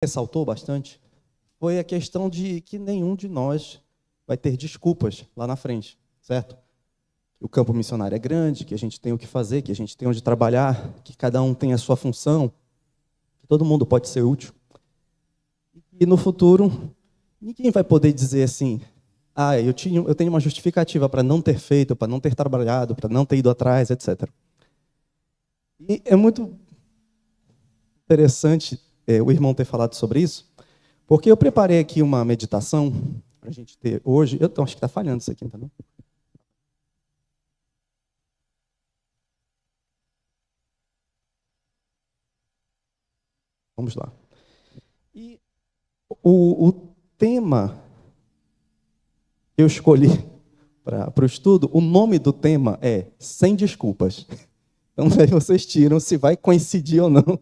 ressaltou bastante foi a questão de que nenhum de nós vai ter desculpas lá na frente, certo? O campo missionário é grande, que a gente tem o que fazer, que a gente tem onde trabalhar, que cada um tem a sua função, que todo mundo pode ser útil. E no futuro, ninguém vai poder dizer assim, eu tenho uma justificativa para não ter feito, para não ter trabalhado, para não ter ido atrás, etc. E é muito interessante o irmão ter falado sobre isso, porque eu preparei aqui uma meditação para a gente ter hoje. Eu acho que está falhando isso aqui, tá não? Vamos lá. E o tema que eu escolhi para o estudo, o nome do tema é Sem Desculpas. Então, aí vocês tiram se vai coincidir ou não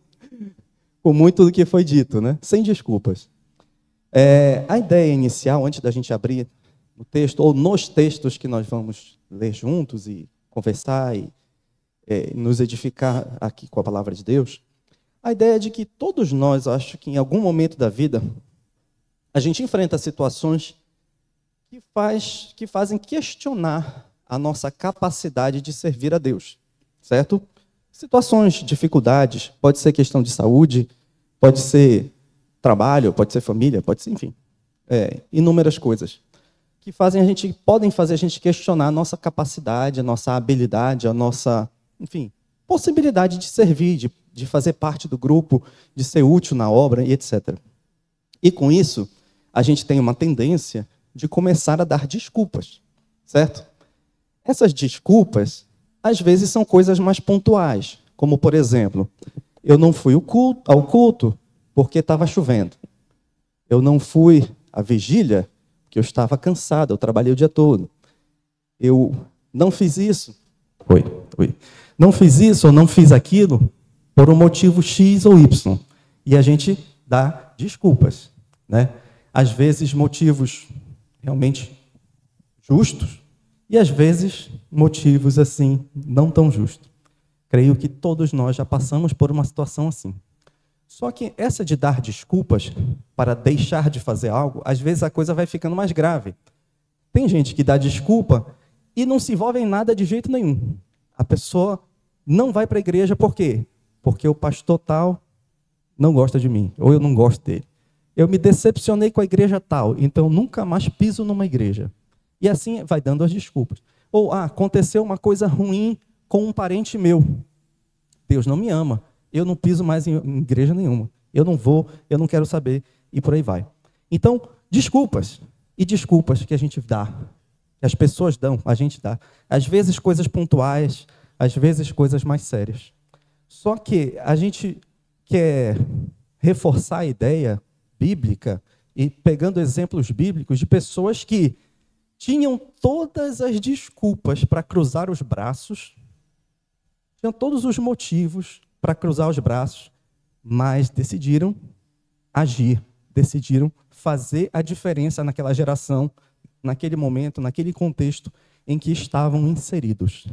com muito do que foi dito, né? Sem desculpas. A ideia inicial, antes da gente abrir o texto, ou nos textos que nós vamos ler juntos e conversar e nos edificar aqui com a palavra de Deus, a ideia é de que todos nós, acho que em algum momento da vida, a gente enfrenta situações que fazem questionar a nossa capacidade de servir a Deus, certo? Situações, dificuldades, pode ser questão de saúde, pode ser trabalho, pode ser família, pode ser, enfim, inúmeras coisas que podem fazer a gente questionar a nossa capacidade, a nossa habilidade, a nossa, enfim, possibilidade de servir, de fazer parte do grupo, de ser útil na obra e etc. E com isso, a gente tem uma tendência de começar a dar desculpas, certo? Essas desculpas, às vezes, são coisas mais pontuais, como, por exemplo, eu não fui ao culto porque estava chovendo. Eu não fui à vigília porque eu estava cansado, eu trabalhei o dia todo. Eu não fiz isso. Não fiz isso ou não fiz aquilo por um motivo X ou Y. E a gente dá desculpas, né? Às vezes motivos realmente justos e às vezes motivos assim não tão justos. Creio que todos nós já passamos por uma situação assim. Só que essa de dar desculpas para deixar de fazer algo, às vezes a coisa vai ficando mais grave. Tem gente que dá desculpa e não se envolve em nada de jeito nenhum. A pessoa não vai para a igreja por quê? Porque o pastor tal não gosta de mim, ou eu não gosto dele. Eu me decepcionei com a igreja tal, então nunca mais piso numa igreja. E assim vai dando as desculpas. Ou, aconteceu uma coisa ruim com um parente meu. Deus não me ama. Eu não piso mais em igreja nenhuma. Eu não vou, eu não quero saber, e por aí vai. Então, desculpas. E desculpas que a gente dá, que as pessoas dão, a gente dá. Às vezes coisas pontuais, às vezes coisas mais sérias. Só que a gente quer reforçar a ideia bíblica e pegando exemplos bíblicos de pessoas que tinham todas as desculpas para cruzar os braços, tinham todos os motivos para cruzar os braços, mas decidiram agir, decidiram fazer a diferença naquela geração, naquele momento, naquele contexto em que estavam inseridos.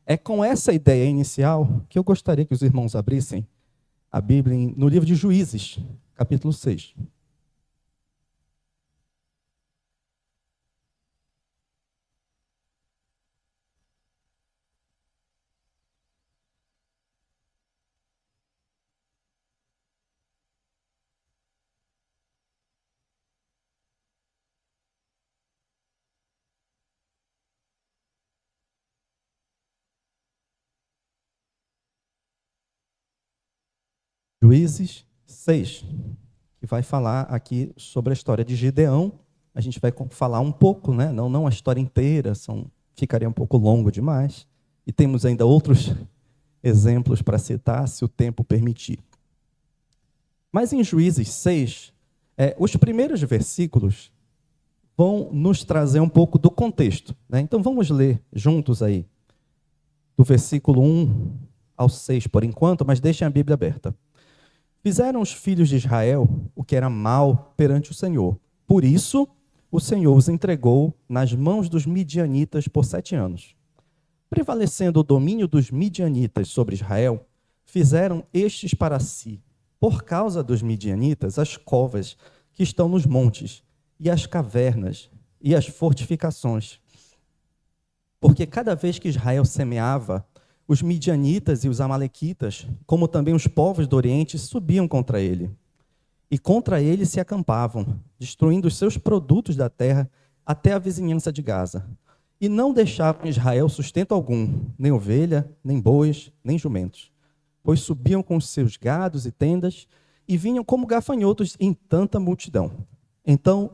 É com essa ideia inicial que eu gostaria que os irmãos abrissem a Bíblia no livro de Juízes, capítulo 6. Juízes 6, que vai falar aqui sobre a história de Gideão. A gente vai falar um pouco, né? Não a história inteira, ficaria um pouco longo demais. E temos ainda outros exemplos para citar, se o tempo permitir. Mas em Juízes 6, os primeiros versículos vão nos trazer um pouco do contexto, né? Então vamos ler juntos aí, do versículo 1 ao 6 por enquanto, mas deixem a Bíblia aberta. Fizeram os filhos de Israel o que era mal perante o Senhor. Por isso, o Senhor os entregou nas mãos dos midianitas por 7 anos. Prevalecendo o domínio dos midianitas sobre Israel, fizeram estes para si por causa dos midianitas, as covas que estão nos montes, e as cavernas, e as fortificações. Porque cada vez que Israel semeava, os midianitas e os amalequitas, como também os povos do Oriente, subiam contra ele. E contra ele se acampavam, destruindo os seus produtos da terra até a vizinhança de Gaza. E não deixavam Israel sustento algum, nem ovelha, nem bois, nem jumentos. Pois subiam com os seus gados e tendas, e vinham como gafanhotos em tanta multidão. Então,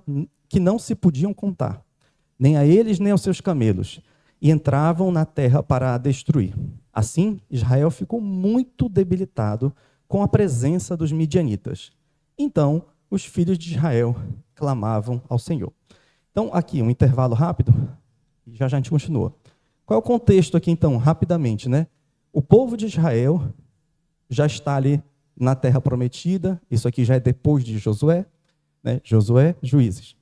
que não se podiam contar, nem a eles, nem aos seus camelos, e entravam na terra para a destruir. Assim, Israel ficou muito debilitado com a presença dos midianitas. Então, os filhos de Israel clamavam ao Senhor. Então, aqui, um intervalo rápido, e já a gente continua. Qual é o contexto aqui, então, rapidamente, né? O povo de Israel já está ali na terra prometida, isso aqui já é depois de Josué, né? Josué, Juízes.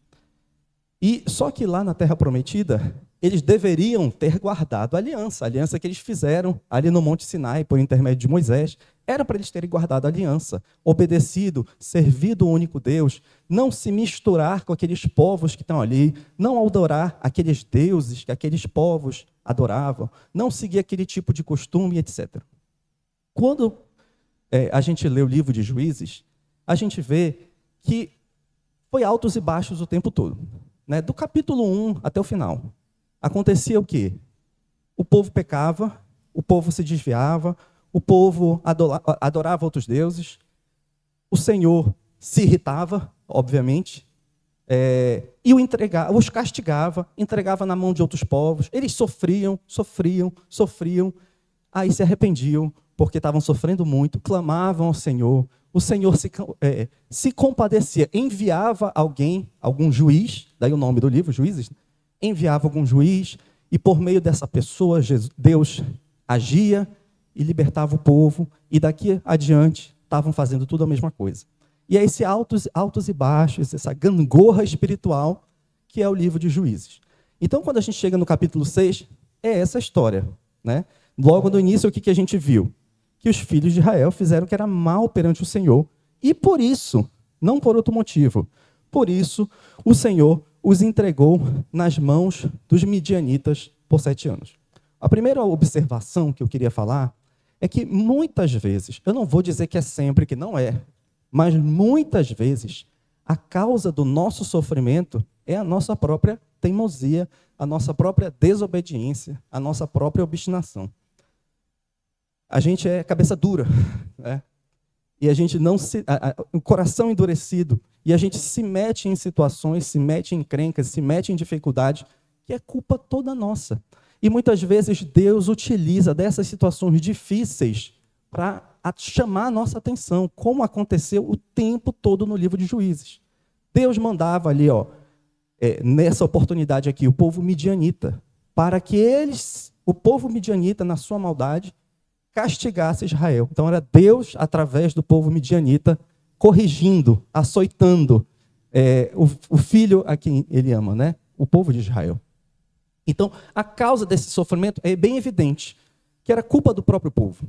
E só que lá na terra prometida, eles deveriam ter guardado a aliança que eles fizeram ali no Monte Sinai, por intermédio de Moisés, era para eles terem guardado a aliança, obedecido, servido o único Deus, não se misturar com aqueles povos que estão ali, não adorar aqueles deuses que aqueles povos adoravam, não seguir aquele tipo de costume, etc. Quando a gente lê o livro de Juízes, a gente vê que foi altos e baixos o tempo todo, né? Do capítulo 1 até o final. Acontecia o quê? O povo pecava, o povo se desviava, o povo adorava outros deuses, o Senhor se irritava, obviamente, e os castigava, entregava na mão de outros povos. Eles sofriam, aí se arrependiam, porque estavam sofrendo muito, clamavam ao Senhor, o Senhor se compadecia, enviava algum juiz, daí o nome do livro, Juízes, enviava algum juiz, e por meio dessa pessoa, Deus agia e libertava o povo, e daqui adiante estavam fazendo tudo a mesma coisa. E é esse altos e baixos, essa gangorra espiritual, que é o livro de Juízes. Então, quando a gente chega no capítulo 6, é essa história, né? Logo no início, o que a gente viu? Que os filhos de Israel fizeram o que era mal perante o Senhor, e por isso, não por outro motivo, por isso o Senhor os entregou nas mãos dos midianitas por 7 anos. A primeira observação que eu queria falar é que muitas vezes, eu não vou dizer que é sempre, que não é, mas muitas vezes a causa do nosso sofrimento é a nossa própria teimosia, a nossa própria desobediência, a nossa própria obstinação. A gente é cabeça dura, né? E a gente não o coração endurecido, e a gente se mete em situações, se mete em encrencas, se mete em dificuldades, que é culpa toda nossa. E muitas vezes Deus utiliza dessas situações difíceis para chamar a nossa atenção, como aconteceu o tempo todo no livro de Juízes. Deus mandava ali, nessa oportunidade aqui, o povo midianita, para que o povo midianita, na sua maldade, castigasse Israel. Então era Deus, através do povo midianita, corrigindo, açoitando o filho a quem ele ama, né? O povo de Israel. Então, a causa desse sofrimento é bem evidente, que era culpa do próprio povo.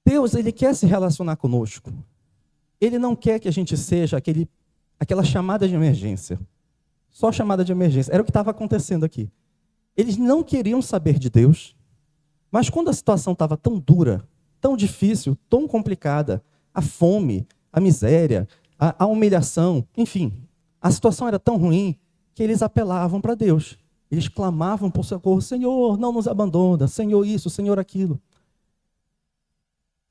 Deus, ele quer se relacionar conosco. Ele não quer que a gente seja aquela chamada de emergência. Só chamada de emergência. Era o que estava acontecendo aqui. Eles não queriam saber de Deus, mas quando a situação estava tão dura, tão difícil, tão complicada, a fome, a miséria, a humilhação, enfim, a situação era tão ruim que eles apelavam para Deus. Eles clamavam por socorro: Senhor, não nos abandona, Senhor isso, Senhor aquilo.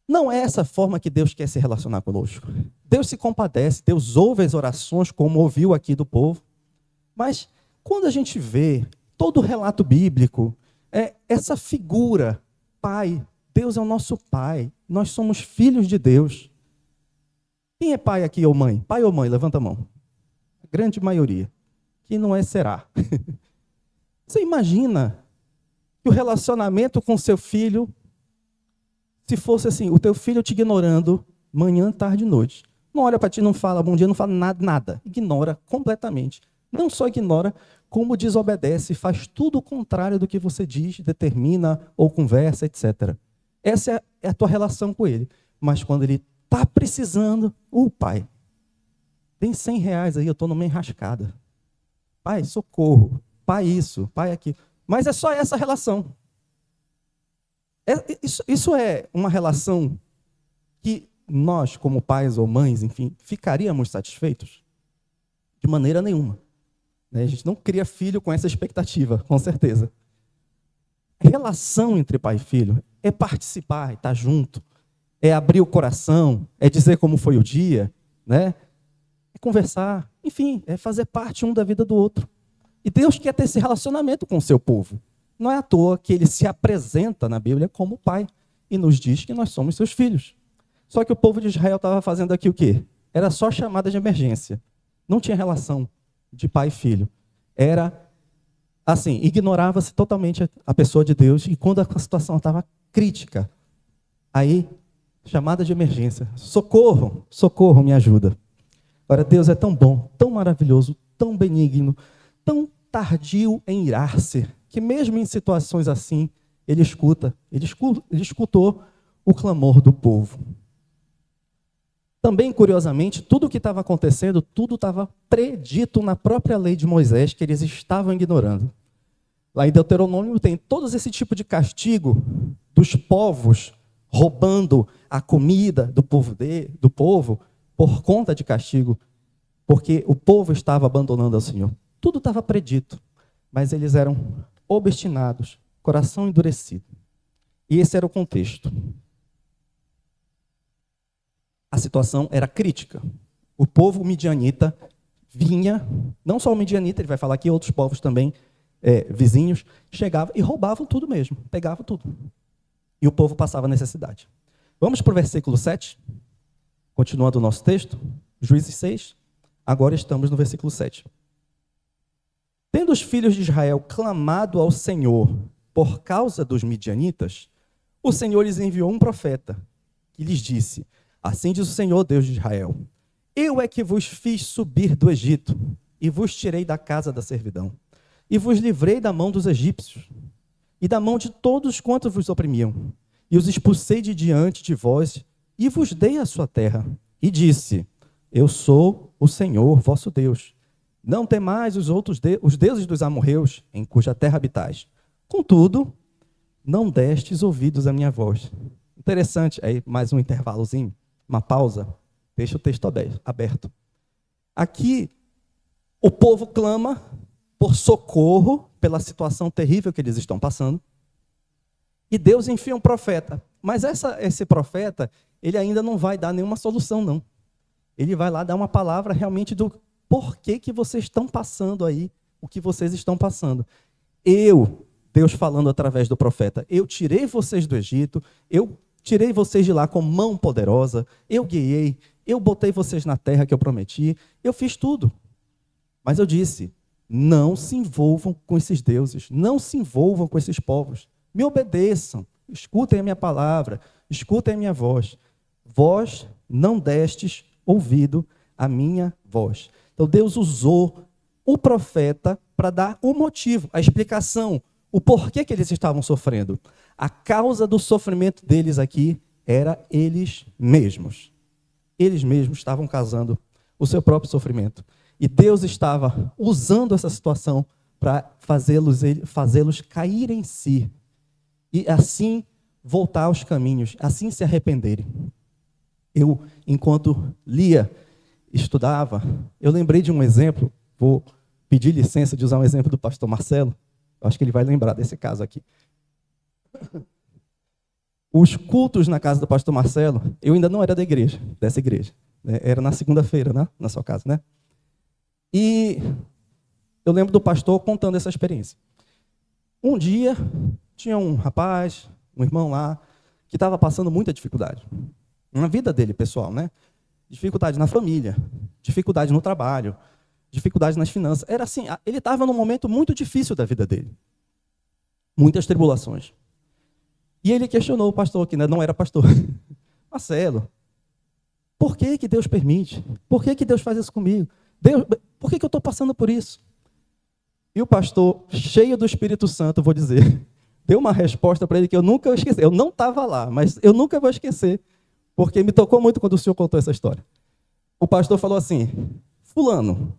Não é essa forma que Deus quer se relacionar conosco. Deus se compadece, Deus ouve as orações, como ouviu aqui do povo. Mas quando a gente vê todo o relato bíblico, essa figura, pai, Deus é o nosso pai, nós somos filhos de Deus. Quem é pai aqui ou mãe? Pai ou mãe? Levanta a mão. A grande maioria. Que não será. Você imagina que o relacionamento com seu filho, se fosse assim, o teu filho te ignorando manhã, tarde e noite. Não olha para ti, não fala bom dia, não fala nada. Ignora completamente. Não só ignora, como desobedece, faz tudo o contrário do que você diz, determina ou conversa, etc. Essa é a tua relação com ele. Mas quando ele Está precisando. Pai, tem R$100 aí, eu estou numa enrascada. Pai, socorro. Pai isso, pai aquilo. Mas é só essa relação. Isso é uma relação que nós, como pais ou mães, enfim, ficaríamos satisfeitos? De maneira nenhuma. A gente não cria filho com essa expectativa, com certeza. A relação entre pai e filho é participar, é estar junto, é abrir o coração, é dizer como foi o dia, né? É conversar, enfim, é fazer parte um da vida do outro. E Deus quer ter esse relacionamento com o seu povo. Não é à toa que ele se apresenta na Bíblia como pai e nos diz que nós somos seus filhos. Só que o povo de Israel estava fazendo aqui o quê? Era só chamada de emergência. Não tinha relação de pai e filho. Era assim, ignorava-se totalmente a pessoa de Deus, e quando a situação estava crítica, aí, chamada de emergência, socorro, socorro, me ajuda. Agora, Deus é tão bom, tão maravilhoso, tão benigno, tão tardio em irar-se, que mesmo em situações assim, ele escutou o clamor do povo. Também, curiosamente, tudo o que estava acontecendo, tudo estava predito na própria lei de Moisés, que eles estavam ignorando. Lá em Deuteronômio tem todo esse tipo de castigo dos povos roubando a comida do povo por conta de castigo, porque o povo estava abandonando ao Senhor. Tudo estava predito, mas eles eram obstinados, coração endurecido. E esse era o contexto. A situação era crítica. O povo midianita vinha, não só o midianita, ele vai falar que outros povos também, vizinhos, chegavam e roubavam tudo mesmo, pegavam tudo. E o povo passava necessidade. Vamos para o versículo 7, continuando o nosso texto, Juízes 6, agora estamos no versículo 7. Tendo os filhos de Israel clamado ao Senhor por causa dos midianitas, o Senhor lhes enviou um profeta, que lhes disse: assim diz o Senhor, Deus de Israel: eu é que vos fiz subir do Egito, e vos tirei da casa da servidão, e vos livrei da mão dos egípcios, e da mão de todos quantos vos oprimiam, e os expulsei de diante de vós, e vos dei a sua terra. E disse: eu sou o Senhor vosso Deus. Não temais os deuses dos amorreus, em cuja terra habitais. Contudo, não destes ouvidos à minha voz. Interessante, aí mais um intervalozinho, uma pausa, deixa o texto aberto. Aqui, o povo clama por socorro pela situação terrível que eles estão passando, e Deus enfia um profeta. Mas esse profeta, ele ainda não vai dar nenhuma solução, não. Ele vai lá dar uma palavra realmente do porquê que vocês estão passando aí, o que vocês estão passando. Deus falando através do profeta, eu tirei vocês do Egito, eu tirei vocês de lá com mão poderosa, eu guiei, eu botei vocês na terra que eu prometi, eu fiz tudo. Mas eu disse: não se envolvam com esses deuses, não se envolvam com esses povos, me obedeçam, escutem a minha palavra, escutem a minha voz. Vós não destes ouvido à minha voz. Então Deus usou o profeta para dar o motivo, a explicação, o porquê que eles estavam sofrendo. A causa do sofrimento deles aqui era eles mesmos. Eles mesmos estavam causando o seu próprio sofrimento. E Deus estava usando essa situação para fazê-los cair em si. E assim voltar aos caminhos, assim se arrependerem. Eu, enquanto lia, estudava, eu lembrei de um exemplo, vou pedir licença de usar um exemplo do pastor Marcelo, acho que ele vai lembrar desse caso aqui. Os cultos na casa do pastor Marcelo, eu ainda não era dessa igreja, né? Era na segunda-feira, né? Na sua casa, né? E eu lembro do pastor contando essa experiência. Um dia, tinha um rapaz, um irmão lá, que estava passando muita dificuldade. Na vida dele, pessoal, né? Dificuldade na família, dificuldade no trabalho, dificuldade nas finanças. Era assim, ele estava num momento muito difícil da vida dele. Muitas tribulações. E ele questionou o pastor, que não era pastor. Marcelo, por que Deus permite? Por que Deus faz isso comigo? Por que eu estou passando por isso? E o pastor, cheio do Espírito Santo, vou dizer, deu uma resposta para ele que eu nunca vou esquecer. Eu não estava lá, mas eu nunca vou esquecer porque me tocou muito quando o senhor contou essa história. O pastor falou assim: fulano,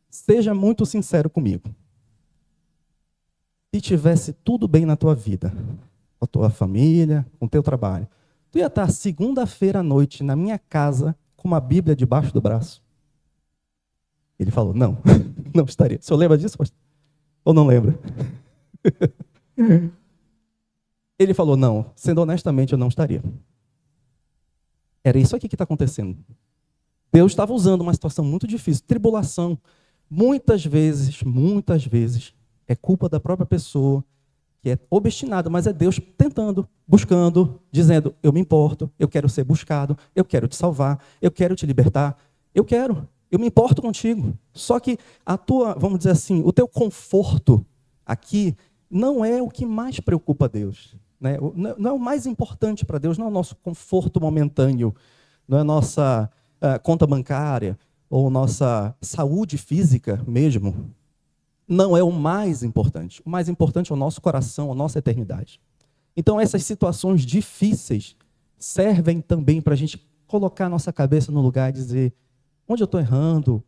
seja muito sincero comigo. Se tivesse tudo bem na tua vida, com a tua família, com o teu trabalho, tu ia estar segunda-feira à noite na minha casa com uma Bíblia debaixo do braço? Ele falou: não, não estaria. O senhor lembra disso, pastor? Ou não lembra? Ele falou: não, sendo honestamente, eu não estaria. Era isso aqui que está acontecendo. Deus estava usando uma situação muito difícil, tribulação. Muitas vezes, é culpa da própria pessoa, que é obstinada, mas é Deus tentando, buscando, dizendo: eu me importo, eu quero ser buscado, eu quero te salvar, eu quero te libertar, eu me importo contigo. Só que a tua, vamos dizer assim, o teu conforto aqui não é o que mais preocupa Deus, né? Não é o mais importante para Deus, não é o nosso conforto momentâneo, não é a nossa conta bancária ou nossa saúde física mesmo. Não é o mais importante. O mais importante é o nosso coração, a nossa eternidade. Então, essas situações difíceis servem também para a gente colocar a nossa cabeça no lugar e dizer: onde eu estou errando?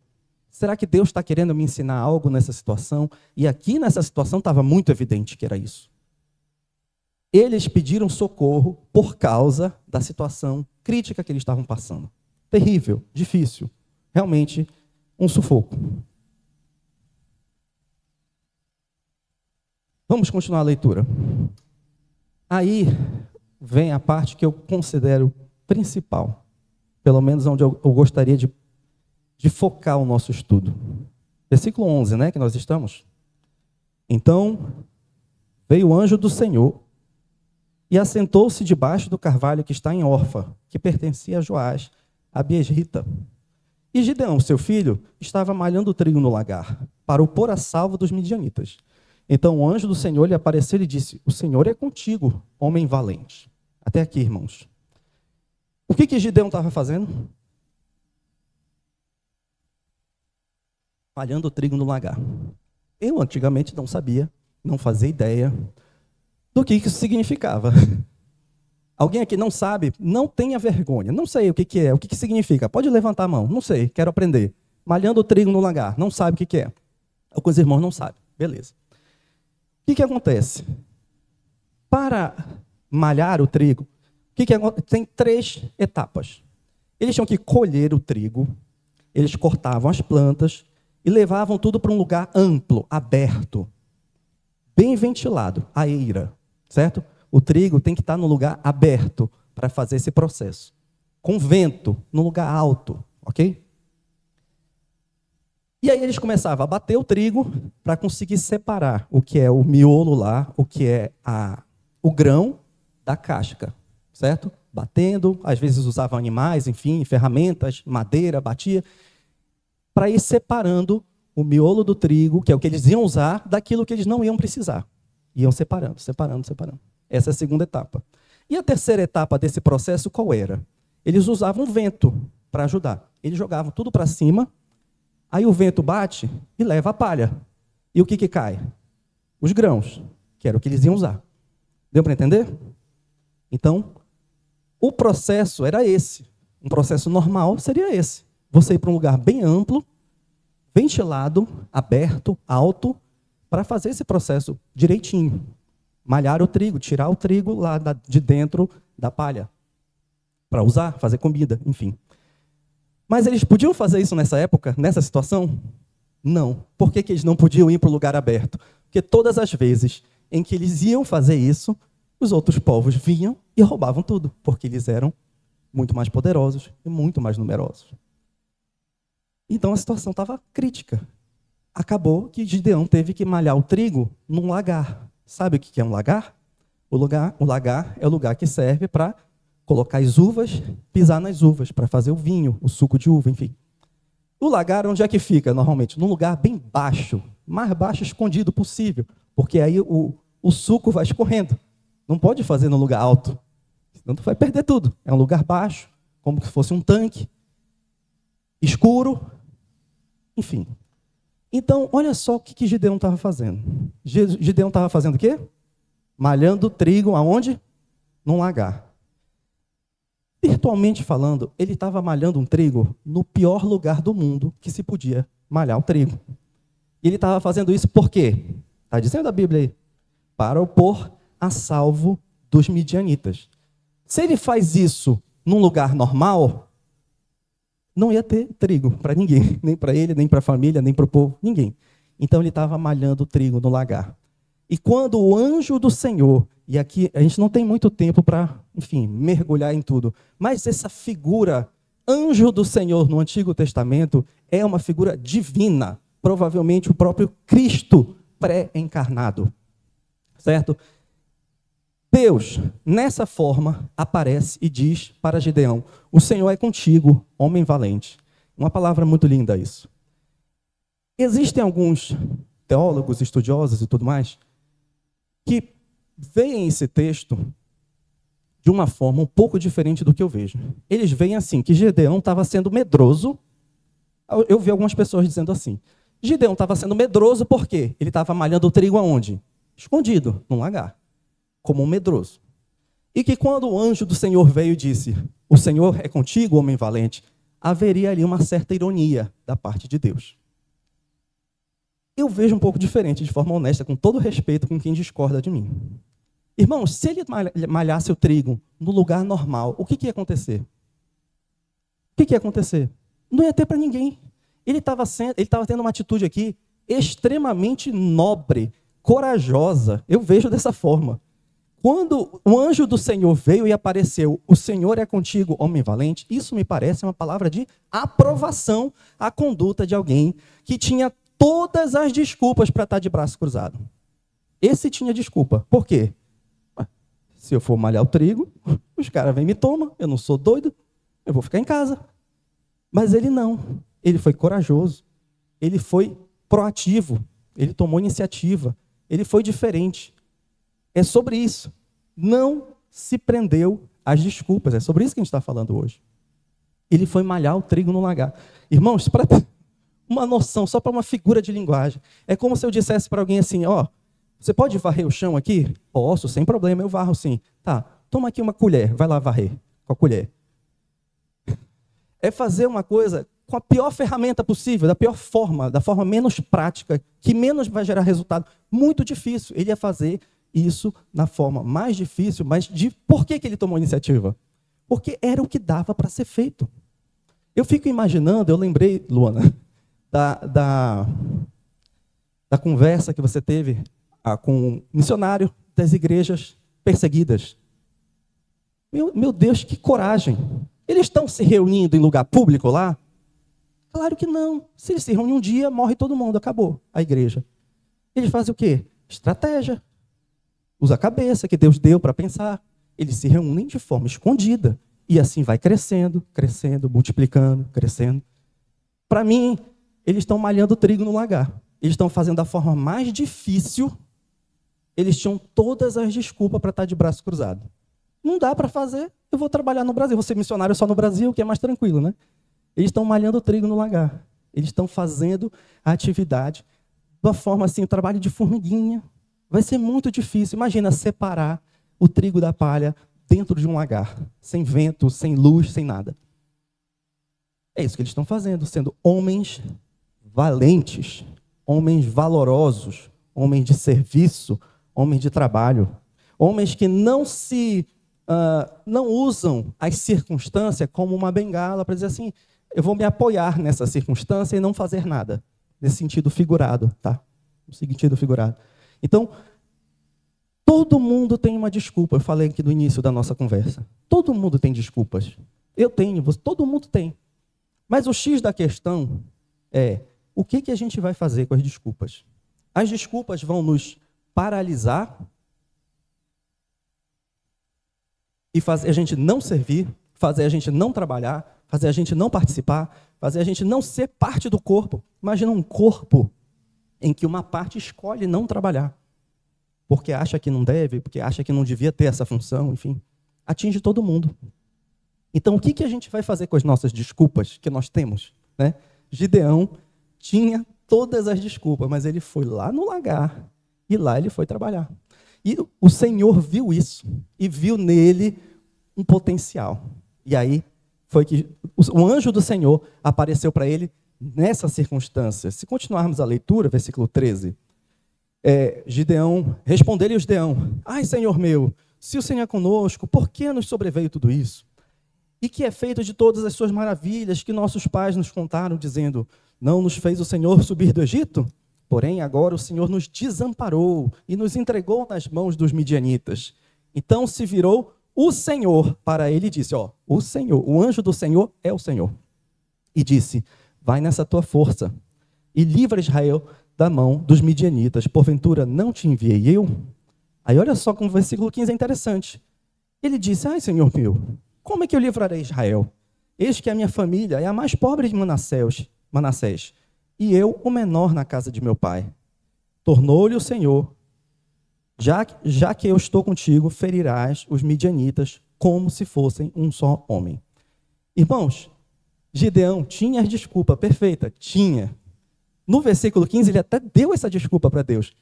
Será que Deus está querendo me ensinar algo nessa situação? E aqui nessa situação estava muito evidente que era isso. Eles pediram socorro por causa da situação crítica que eles estavam passando. Terrível, difícil, realmente um sufoco. Vamos continuar a leitura. Aí vem a parte que eu considero principal, pelo menos onde eu gostaria de focar o nosso estudo. Versículo 11, né, que nós estamos. Então, veio o anjo do Senhor e assentou-se debaixo do carvalho que está em Orfa, que pertencia a Joás, a Biesrita. E Gideão, seu filho, estava malhando trigo no lagar, para o pôr a salvo dos midianitas. Então o anjo do Senhor lhe apareceu e disse: o Senhor é contigo, homem valente. Até aqui, irmãos. O que Gideão estava fazendo? Malhando trigo no lagar. Eu antigamente não sabia, não fazia ideia do que isso significava. Alguém aqui não sabe? Não tenha vergonha. Não sei o que é, o que significa. Pode levantar a mão. Não sei, quero aprender. Malhando trigo no lagar. Não sabe o que é. Alguns irmãos não sabem. Beleza. O que acontece? Para malhar o trigo, tem 3 etapas. Eles tinham que colher o trigo, eles cortavam as plantas e levavam tudo para um lugar amplo, aberto, bem ventilado, a eira, certo? O trigo tem que estar no lugar aberto para fazer esse processo, com vento, num lugar alto, ok? E aí eles começavam a bater o trigo para conseguir separar o que é o miolo lá, o que é o grão da casca, certo? Batendo, às vezes usavam animais, enfim, ferramentas, madeira, batia, para ir separando o miolo do trigo, que é o que eles iam usar, daquilo que eles não iam precisar. Iam separando, separando, separando. Essa é a segunda etapa. E a terceira etapa desse processo qual era? Eles usavam o vento para ajudar. Eles jogavam tudo para cima, aí o vento bate e leva a palha. E o que cai? Os grãos, que era o que eles iam usar. Deu para entender? Então, o processo era esse. Um processo normal seria esse. Você ir para um lugar bem amplo, ventilado, aberto, alto, para fazer esse processo direitinho. Malhar o trigo, tirar o trigo lá de dentro da palha. Para usar, fazer comida, enfim. Mas eles podiam fazer isso nessa época, nessa situação? Não. Por que eles não podiam ir para o lugar aberto? Porque todas as vezes em que eles iam fazer isso, os outros povos vinham e roubavam tudo, porque eles eram muito mais poderosos e muito mais numerosos. Então a situação estava crítica. Acabou que Gideão teve que malhar o trigo num lagar. Sabe o que é um lagar? O lagar é o lugar que serve para colocar as uvas, pisar nas uvas, para fazer o vinho, o suco de uva, enfim. O lagar, onde é que fica, normalmente? Num lugar bem baixo, mais baixo escondido possível, porque aí o suco vai escorrendo. Não pode fazer num lugar alto, senão tu vai perder tudo. É um lugar baixo, como se fosse um tanque, escuro, enfim. Então, olha só o que Gideão estava fazendo. Gideão estava fazendo o quê? Malhando trigo aonde? Num lagar. espiritualmente falando, ele estava malhando um trigo no pior lugar do mundo que se podia malhar o trigo. E ele estava fazendo isso por quê? Está dizendo a Bíblia aí. Para o pôr a salvo dos midianitas. Se ele faz isso num lugar normal, não ia ter trigo para ninguém. Nem para ele, nem para a família, nem para o povo, ninguém. Então ele estava malhando o trigo no lagar. E quando o anjo do Senhor, e aqui a gente não tem muito tempo para, enfim, mergulhar em tudo, mas essa figura, anjo do Senhor no Antigo Testamento, é uma figura divina, provavelmente o próprio Cristo pré-encarnado, certo? Deus, nessa forma, aparece e diz para Gideão, o Senhor é contigo, homem valente. Uma palavra muito linda isso. Existem alguns teólogos, estudiosos e tudo mais, que veem esse texto de uma forma um pouco diferente do que eu vejo. Eles veem assim, que Gideão estava sendo medroso. Eu vi algumas pessoas dizendo assim, Gideão estava sendo medroso por quê? Ele estava malhando o trigo aonde? Escondido, num lagar, como um medroso. E que quando o anjo do Senhor veio e disse, o Senhor é contigo, homem valente, haveria ali uma certa ironia da parte de Deus. Eu vejo um pouco diferente, de forma honesta, com todo respeito com quem discorda de mim. Irmãos, se ele malhasse o trigo no lugar normal, o que ia acontecer? O que ia acontecer? Não ia ter para ninguém. Ele estava tendo uma atitude aqui extremamente nobre, corajosa. Eu vejo dessa forma. Quando o anjo do Senhor veio e apareceu, o Senhor é contigo, homem valente, isso me parece uma palavra de aprovação à conduta de alguém que tinha todas as desculpas para estar de braço cruzado. Esse tinha desculpa. Por quê? Se eu for malhar o trigo, os caras vêm e me tomam, eu não sou doido, eu vou ficar em casa. Mas ele não. Ele foi corajoso, ele foi proativo, ele tomou iniciativa, ele foi diferente. É sobre isso. Não se prendeu às desculpas, é sobre isso que a gente está falando hoje. Ele foi malhar o trigo no lagar. Irmãos, para uma noção, só para uma figura de linguagem. É como se eu dissesse para alguém assim, ó, você pode varrer o chão aqui? Posso, sem problema, eu varro sim. Tá, toma aqui uma colher, vai lá varrer com a colher. É fazer uma coisa com a pior ferramenta possível, da pior forma, da forma menos prática, que menos vai gerar resultado. Muito difícil. Ele ia fazer isso na forma mais difícil, mas por que ele tomou a iniciativa? Porque era o que dava para ser feito. Eu fico imaginando, eu lembrei, Luana, da conversa que você teve com um missionário das igrejas perseguidas. Meu Deus, que coragem! Eles estão se reunindo em lugar público lá? Claro que não. Se eles se reúnem um dia, morre todo mundo, acabou a igreja. Eles fazem o quê? Estratégia. Usa a cabeça que Deus deu para pensar. Eles se reúnem de forma escondida. E assim vai crescendo, crescendo, multiplicando, crescendo. Para mim, eles estão malhando trigo no lagar. Eles estão fazendo da forma mais difícil. Eles tinham todas as desculpas para estar de braço cruzado. Não dá para fazer, eu vou trabalhar no Brasil. Vou ser missionário só no Brasil, que é mais tranquilo, né? Eles estão malhando trigo no lagar. Eles estão fazendo a atividade de uma forma assim, o trabalho de formiguinha. Vai ser muito difícil. Imagina separar o trigo da palha dentro de um lagar, sem vento, sem luz, sem nada. É isso que eles estão fazendo, sendo homens valentes, homens valorosos, homens de serviço, homens de trabalho, homens que não usam as circunstâncias como uma bengala para dizer assim, eu vou me apoiar nessa circunstância e não fazer nada. Nesse sentido figurado, tá? No sentido figurado. Então, todo mundo tem uma desculpa. Eu falei aqui no início da nossa conversa. Todo mundo tem desculpas. Eu tenho, todo mundo tem. Mas o X da questão é, o que a gente vai fazer com as desculpas? As desculpas vão nos paralisar e fazer a gente não servir, fazer a gente não trabalhar, fazer a gente não participar, fazer a gente não ser parte do corpo. Imagina um corpo em que uma parte escolhe não trabalhar, porque acha que não deve, porque acha que não devia ter essa função, enfim. Atinge todo mundo. Então, o que a gente vai fazer com as nossas desculpas que nós temos? Né? Gideão tinha todas as desculpas, mas ele foi lá no lagar e lá ele foi trabalhar. E o Senhor viu isso e viu nele um potencial. E aí foi que o anjo do Senhor apareceu para ele nessa circunstância. Se continuarmos a leitura, versículo 13, respondeu-lhe Gideão: ai, Senhor meu, se o Senhor é conosco, por que nos sobreveio tudo isso? E que é feito de todas as suas maravilhas que nossos pais nos contaram, dizendo: não nos fez o Senhor subir do Egito? Porém, agora o Senhor nos desamparou e nos entregou nas mãos dos midianitas. Então se virou o Senhor para ele e disse, o Senhor, o anjo do Senhor é o Senhor. E disse: vai nessa tua força e livra Israel da mão dos midianitas. Porventura não te enviei eu? Aí olha só como o versículo 15 é interessante. Ele disse: ai, Senhor meu, como é que eu livrarei Israel? Eis que a minha família é a mais pobre de Manassés, e eu o menor na casa de meu pai. Tornou-lhe o Senhor: já que eu estou contigo, ferirás os midianitas como se fossem um só homem. Irmãos, Gideão tinha a desculpa perfeita, tinha. No versículo 15 ele até deu essa desculpa para Deus,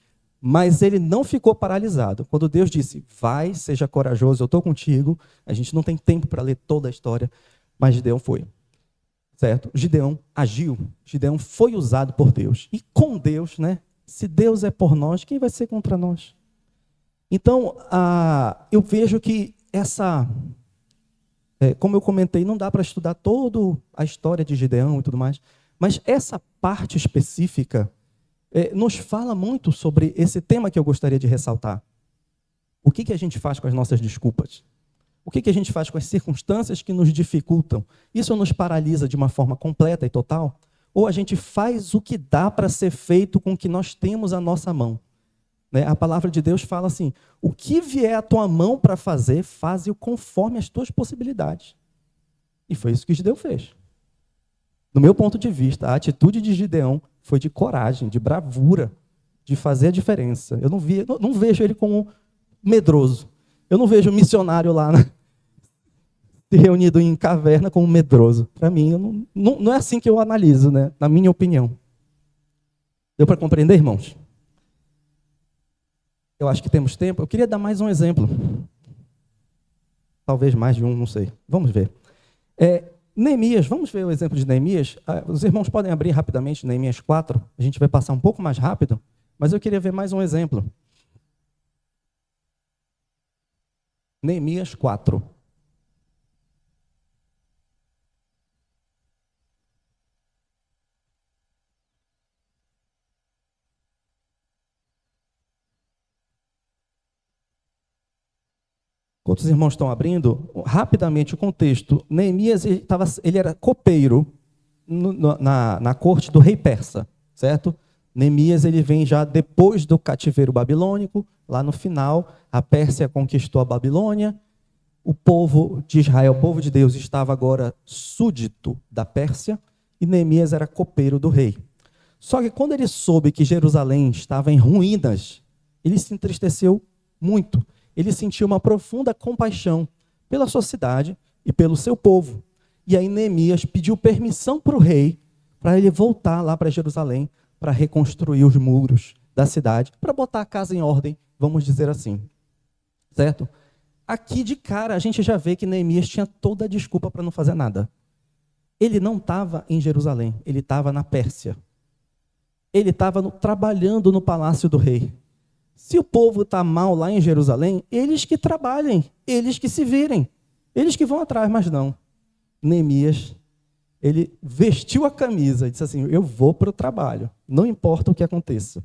mas ele não ficou paralisado. Quando Deus disse: vai, seja corajoso, eu estou contigo. A gente não tem tempo para ler toda a história, mas Gideão foi. Certo? Gideão agiu, Gideão foi usado por Deus. E com Deus, né? Se Deus é por nós, quem vai ser contra nós? Então, eu vejo que como eu comentei, não dá para estudar toda a história de Gideão e tudo mais, mas essa parte específica nos fala muito sobre esse tema que eu gostaria de ressaltar. O que a gente faz com as nossas desculpas? O que a gente faz com as circunstâncias que nos dificultam? Isso nos paralisa de uma forma completa e total? Ou a gente faz o que dá para ser feito com o que nós temos à nossa mão? A palavra de Deus fala assim: o que vier à tua mão para fazer, faze-o conforme as tuas possibilidades. E foi isso que Gideão fez. No meu ponto de vista, a atitude de Gideão foi de coragem, de bravura, de fazer a diferença. Eu não vejo ele como medroso. Eu não vejo um missionário lá se reunido em caverna como medroso. Para mim, não é assim que eu analiso, né? Na minha opinião. Deu para compreender, irmãos? Eu acho que temos tempo. Eu queria dar mais um exemplo. Talvez mais de um, não sei. Vamos ver. Neemias, vamos ver o exemplo de Neemias. Os irmãos podem abrir rapidamente Neemias 4. A gente vai passar um pouco mais rápido, mas eu queria ver mais um exemplo. Neemias 4. Enquanto os irmãos estão abrindo, rapidamente o contexto. Neemias ele era copeiro na corte do rei persa, certo? Neemias ele vem já depois do cativeiro babilônico, lá no final, a Pérsia conquistou a Babilônia, o povo de Israel, o povo de Deus, estava agora súdito da Pérsia, e Neemias era copeiro do rei. Só que quando ele soube que Jerusalém estava em ruínas, ele se entristeceu muito. Ele sentiu uma profunda compaixão pela sua cidade e pelo seu povo. E aí Neemias pediu permissão para o rei, para ele voltar lá para Jerusalém, para reconstruir os muros da cidade, para botar a casa em ordem, vamos dizer assim. Certo? Aqui de cara a gente já vê que Neemias tinha toda a desculpa para não fazer nada. Ele não estava em Jerusalém, ele estava na Pérsia. Ele estava trabalhando no palácio do rei. Se o povo está mal lá em Jerusalém, eles que trabalhem, eles que se virem, eles que vão atrás, mas não. Neemias, ele vestiu a camisa e disse assim: eu vou para o trabalho, não importa o que aconteça.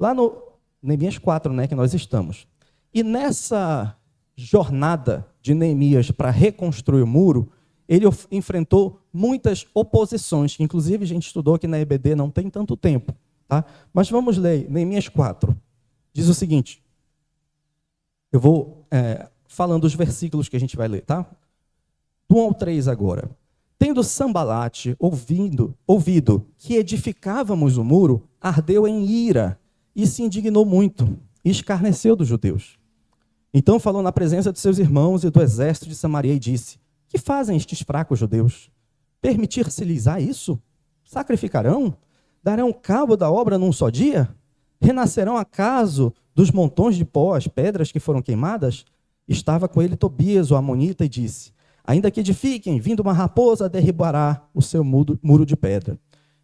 Lá no Neemias 4, que nós estamos. E nessa jornada de Neemias para reconstruir o muro, ele enfrentou muitas oposições, que inclusive a gente estudou aqui na EBD, não tem tanto tempo. Tá? Mas vamos ler, Neemias 4. Diz o seguinte, eu vou falando os versículos que a gente vai ler, tá? Do 1 ao 3 agora. Tendo Sambalate ouvido que edificávamos o muro, ardeu em ira e se indignou muito e escarneceu dos judeus. Então falou na presença de seus irmãos e do exército de Samaria e disse: que fazem estes fracos judeus? Permitir-se-lhes isso? Sacrificarão? Darão cabo da obra num só dia? Renascerão acaso dos montões de pó as pedras que foram queimadas? Estava com ele Tobias, o amonita, e disse: Ainda que edifiquem, vindo uma raposa, derribará o seu muro de pedra.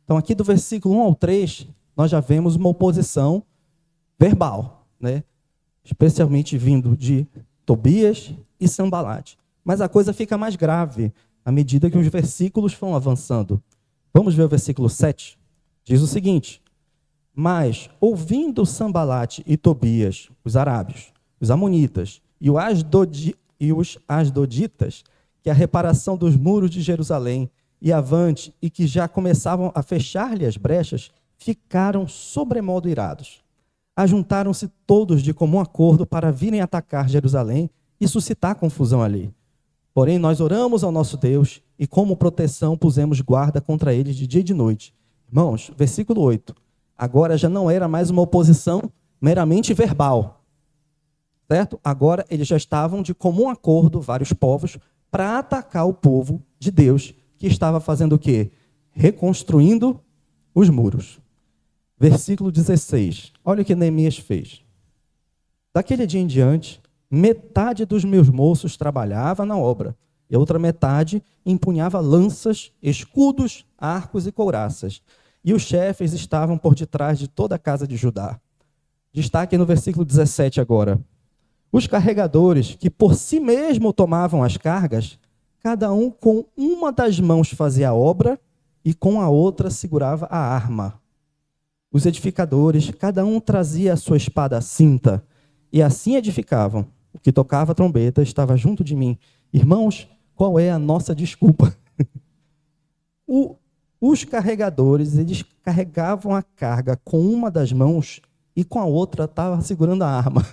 Então, aqui do versículo 1 ao 3, nós já vemos uma oposição verbal, né? Especialmente vindo de Tobias e Sanbalate. Mas a coisa fica mais grave à medida que os versículos vão avançando. Vamos ver o versículo 7. Diz o seguinte: mas, ouvindo Sanbalate e Tobias, os arábios, os amonitas e os asdoditas, que a reparação dos muros de Jerusalém e avante, e que já começavam a fechar-lhe as brechas, ficaram sobremodo irados. Ajuntaram-se todos de comum acordo para virem atacar Jerusalém e suscitar confusão ali. Porém, nós oramos ao nosso Deus e, como proteção, pusemos guarda contra eles de dia e de noite. Irmãos, versículo 8. Agora já não era mais uma oposição meramente verbal, certo? Agora eles já estavam de comum acordo, vários povos, para atacar o povo de Deus, que estava fazendo o quê? Reconstruindo os muros. Versículo 16. Olha o que Neemias fez. Daquele dia em diante, metade dos meus moços trabalhava na obra, e a outra metade empunhava lanças, escudos, arcos e couraças. E os chefes estavam por detrás de toda a casa de Judá. Destaque no versículo 17 agora. Os carregadores, que por si mesmo tomavam as cargas, cada um com uma das mãos fazia a obra e com a outra segurava a arma. Os edificadores, cada um trazia a sua espada à cinta, e assim edificavam. O que tocava a trombeta estava junto de mim. Irmãos, qual é a nossa desculpa? Os carregadores, eles carregavam a carga com uma das mãos e com a outra estava segurando a arma.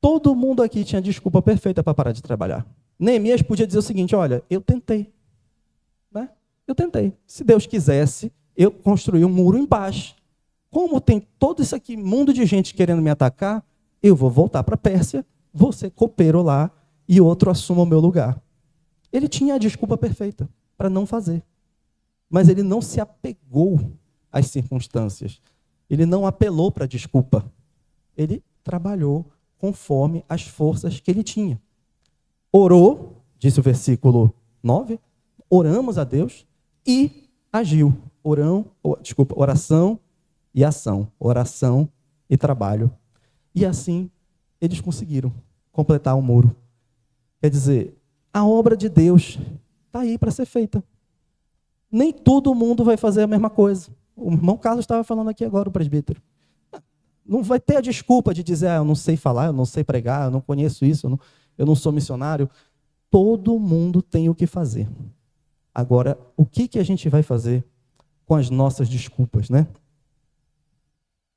Todo mundo aqui tinha desculpa perfeita para parar de trabalhar. Neemias podia dizer o seguinte: olha, eu tentei. Né? Eu tentei. Se Deus quisesse, eu construí um muro em paz. Como tem todo isso aqui, mundo de gente querendo me atacar, eu vou voltar para a Pérsia, vou ser copeiro lá e outro assuma o meu lugar. Ele tinha a desculpa perfeita para não fazer. Mas ele não se apegou às circunstâncias. Ele não apelou para a desculpa. Ele trabalhou conforme as forças que ele tinha. Orou, disse o versículo 9, oramos a Deus e agiu. Oração e ação. Oração e trabalho. E assim eles conseguiram completar o muro. Quer dizer, a obra de Deus está aí para ser feita. Nem todo mundo vai fazer a mesma coisa. O irmão Carlos estava falando aqui agora, o presbítero. Não vai ter a desculpa de dizer, eu não sei falar, eu não sei pregar, eu não conheço isso, eu não sou missionário. Todo mundo tem o que fazer. Agora, o que a gente vai fazer com as nossas desculpas, né?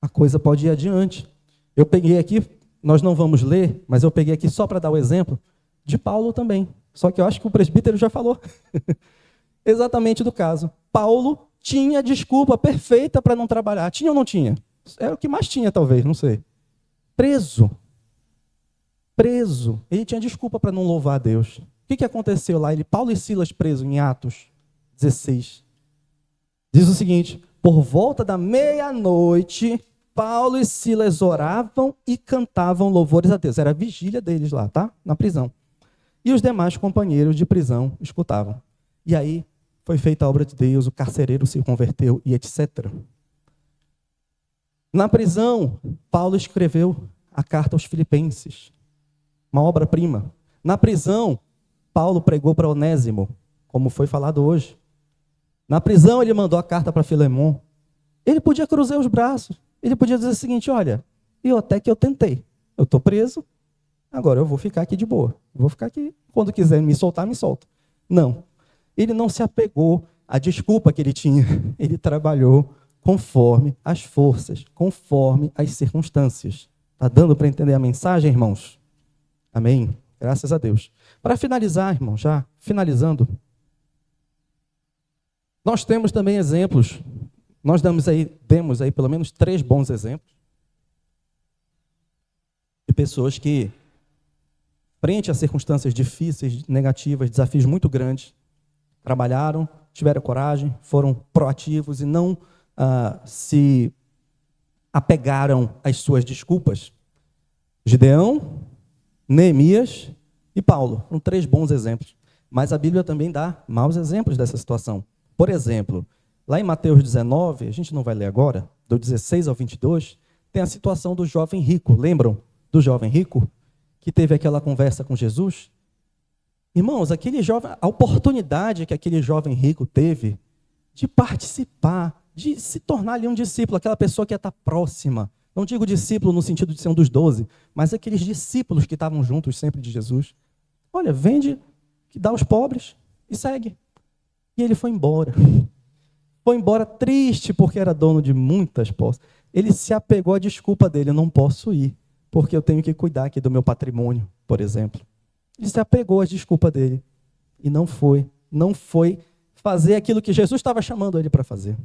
A coisa pode ir adiante. Eu peguei aqui, nós não vamos ler, mas eu peguei aqui só para dar o exemplo de Paulo também. Só que eu acho que o presbítero já falou exatamente do caso. Paulo tinha desculpa perfeita para não trabalhar. Tinha ou não tinha? Era o que mais tinha, talvez, não sei. Preso. Ele tinha desculpa para não louvar a Deus. O que aconteceu lá? Paulo e Silas presos em Atos 16. Diz o seguinte: por volta da meia-noite, Paulo e Silas oravam e cantavam louvores a Deus. Era a vigília deles lá, tá? Na prisão. E os demais companheiros de prisão escutavam. E aí foi feita a obra de Deus, o carcereiro se converteu e etc. Na prisão, Paulo escreveu a carta aos Filipenses, uma obra-prima. Na prisão, Paulo pregou para Onésimo, como foi falado hoje. Na prisão, ele mandou a carta para Filemon. Ele podia cruzar os braços. Ele podia dizer o seguinte: olha, até que eu tentei. Eu estou preso, agora eu vou ficar aqui de boa. Vou ficar aqui. Quando quiser me soltar, me solta. Não. Ele não se apegou à desculpa que ele tinha. Ele trabalhou conforme as forças, conforme as circunstâncias. Está dando para entender a mensagem, irmãos? Amém? Graças a Deus. Para finalizar, irmãos, já finalizando, nós temos também exemplos. Nós demos aí pelo menos 3 bons exemplos de pessoas que, frente a circunstâncias difíceis, negativas, desafios muito grandes, trabalharam, tiveram coragem, foram proativos e não se apegaram às suas desculpas. Gideão, Neemias e Paulo. São 3 bons exemplos. Mas a Bíblia também dá maus exemplos dessa situação. Por exemplo, lá em Mateus 19, a gente não vai ler agora, do 16 ao 22, tem a situação do jovem rico. Lembram do jovem rico que teve aquela conversa com Jesus? Irmãos, aquele jovem, a oportunidade que aquele jovem rico teve de participar, de se tornar ali um discípulo, aquela pessoa que ia estar próxima. Não digo discípulo no sentido de ser um dos 12, mas aqueles discípulos que estavam juntos sempre de Jesus. Olha, vende, que dá aos pobres e segue. E ele foi embora. Foi embora triste porque era dono de muitas posses. Ele se apegou à desculpa dele, eu não posso ir, porque eu tenho que cuidar aqui do meu patrimônio, por exemplo. Ele se apegou à desculpa dele e não foi fazer aquilo que Jesus estava chamando ele para fazer.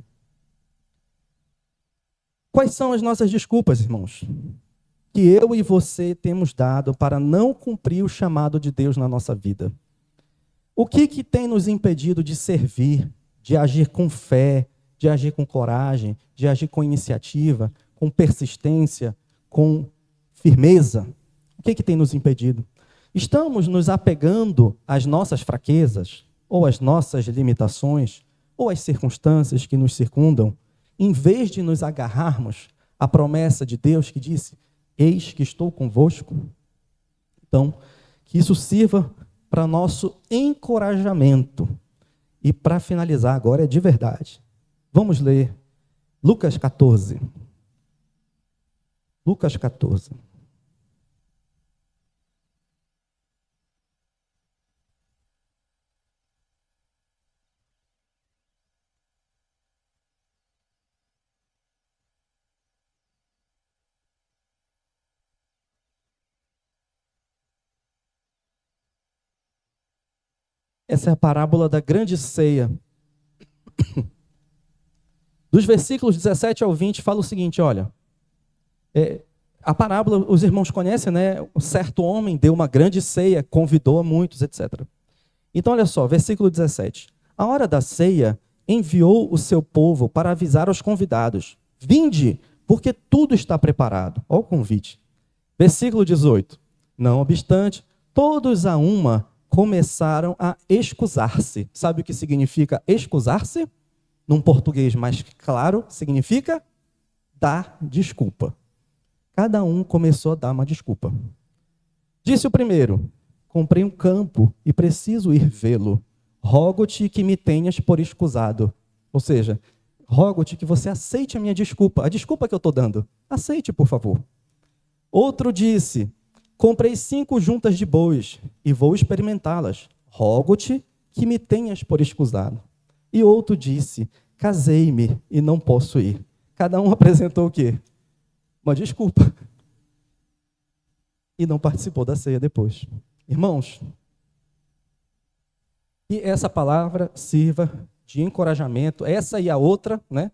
Quais são as nossas desculpas, irmãos? Que eu e você temos dado para não cumprir o chamado de Deus na nossa vida. O que tem nos impedido de servir, de agir com fé, de agir com coragem, de agir com iniciativa, com persistência, com firmeza? O que tem nos impedido? Estamos nos apegando às nossas fraquezas, ou às nossas limitações, ou às circunstâncias que nos circundam, em vez de nos agarrarmos à promessa de Deus que disse: eis que estou convosco. Então, que isso sirva para nosso encorajamento. E para finalizar agora é de verdade. Vamos ler Lucas 14. Lucas 14. Essa é a parábola da grande ceia. Dos versículos 17 ao 20, fala o seguinte, olha. A parábola, os irmãos conhecem, né? Um certo homem deu uma grande ceia, convidou a muitos, etc. Então, olha só, versículo 17. A hora da ceia, enviou o seu povo para avisar aos convidados: vinde, porque tudo está preparado. Olha o convite. Versículo 18. Não obstante, todos a uma começaram a excusar-se. Sabe o que significa excusar-se? Num português mais claro, significa dar desculpa. Cada um começou a dar uma desculpa. Disse o primeiro: comprei um campo e preciso ir vê-lo. Rogo-te que me tenhas por escusado. Ou seja, rogo-te que você aceite a minha desculpa. A desculpa que eu estou dando. Aceite, por favor. Outro disse: comprei 5 juntas de bois e vou experimentá-las. Rogo-te que me tenhas por escusado. E outro disse: casei-me e não posso ir. Cada um apresentou o quê? Uma desculpa. E não participou da ceia depois. Irmãos, que essa palavra sirva de encorajamento. Essa e a outra, né?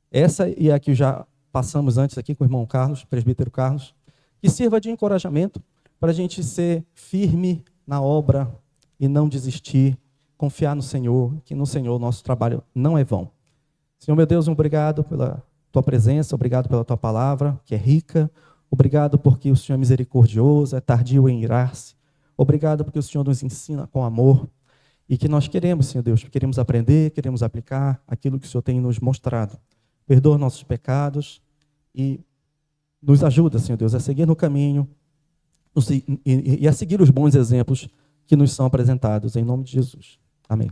Essa e a que já passamos antes aqui com o irmão Carlos, presbítero Carlos. Que sirva de encorajamento para a gente ser firme na obra e não desistir, confiar no Senhor, que no Senhor o nosso trabalho não é vão. Senhor, meu Deus, obrigado pela tua presença, obrigado pela tua palavra, que é rica, obrigado porque o Senhor é misericordioso, é tardio em irar-se, obrigado porque o Senhor nos ensina com amor, e que nós queremos, Senhor Deus, queremos aprender, queremos aplicar aquilo que o Senhor tem nos mostrado. Perdoa nossos pecados e nos ajuda, Senhor Deus, a seguir no caminho e a seguir os bons exemplos que nos são apresentados, em nome de Jesus. Amém.